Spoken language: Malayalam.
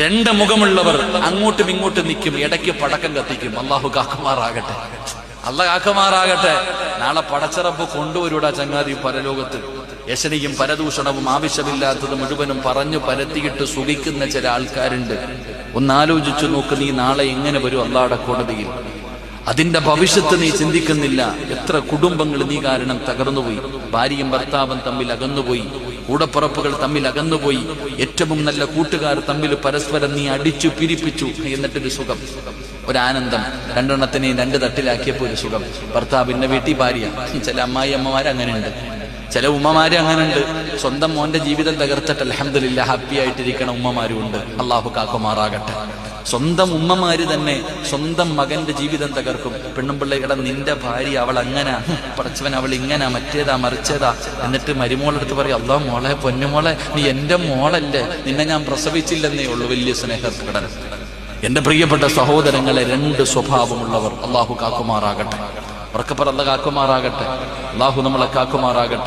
രണ്ട് മുഖമുള്ളവർ അങ്ങോട്ടും ഇങ്ങോട്ടും നിൽക്കും, ഇടയ്ക്ക് പടക്കം കത്തിക്കും. അള്ളാഹു കാക്കുമാറാകട്ടെ, അള്ളാഹ് കാക്കുമാറാകട്ടെ. നാളെ പടച്ചറപ്പ് കൊണ്ടുവരൂടാ ചങ്ങാതി പരലോകത്ത്. യശനിയും പരദൂഷണവും ആവശ്യമില്ലാത്തത് മുഴുവനും പറഞ്ഞു പരത്തിയിട്ട് സുഖിക്കുന്ന ചില ആൾക്കാരുണ്ട്. ഒന്നാലോചിച്ചു നോക്ക്, നീ നാളെ എങ്ങനെ വരും അള്ളാഹുടെ കോടതിയിൽ? അതിന്റെ ഭവിഷ്യത്ത് നീ ചിന്തിക്കുന്നില്ല. എത്ര കുടുംബങ്ങൾ നീ കാരണം തകർന്നുപോയി. ഭാര്യയും ഭർത്താവും തമ്മിൽ അകന്നുപോയി, കൂടപ്പുറപ്പുകൾ തമ്മിൽ അകന്നുപോയി, ഏറ്റവും നല്ല കൂട്ടുകാർ തമ്മിൽ പരസ്പരം നീ അടിച്ചു പിരിപ്പിച്ചു. എന്നിട്ടൊരു സുഖം, ഒരാനന്ദം. രണ്ടെണ്ണത്തിനെ രണ്ട് തട്ടിലാക്കിയപ്പോ ഒരു സുഖം. ഭർത്താവിന്റെ വീട്ടിൽ ഭാര്യ. ചില അമ്മായി അമ്മമാരങ്ങനെയുണ്ട്, ചില ഉമ്മമാര് അങ്ങനെയുണ്ട്. സ്വന്തം മോന്റെ ജീവിതം തകർത്തിട്ട് അൽഹംദുലില്ലാഹ് ഹാപ്പി ആയിട്ടിരിക്കണ ഉമ്മമാരും ഉണ്ട്. അള്ളാഹു കാക്കുമാറാകട്ടെ. സ്വന്തം ഉമ്മമാര് തന്നെ സ്വന്തം മകന്റെ ജീവിതം തകർക്കും. പെണ്ണും പിള്ളേരുടെ നിന്റെ ഭാര്യ അവൾ അങ്ങനെ, പടച്ചവൻ അവൾ ഇങ്ങനെ, മറ്റേതാ മറിച്ചേതാ. എന്നിട്ട് മരുമോളെടുത്ത് പറയും, അല്ലാ മോളെ, പൊന്നുമോളെ, നീ എന്റെ മോളല്ലേ, നിന്നെ ഞാൻ പ്രസവിച്ചില്ലെന്നേ ഉള്ളൂ. വലിയ സ്നേഹപ്രകടനം. എന്റെ പ്രിയപ്പെട്ട സഹോദരങ്ങളെ, രണ്ട് സ്വഭാവമുള്ളവർ അള്ളാഹു കാക്കുമാറാകട്ടെ. ഉറക്കപ്പറ അല്ലാഹു കാക്കുമാറാകട്ടെ. അള്ളാഹു നമ്മളെ കാക്കുമാറാകട്ടെ.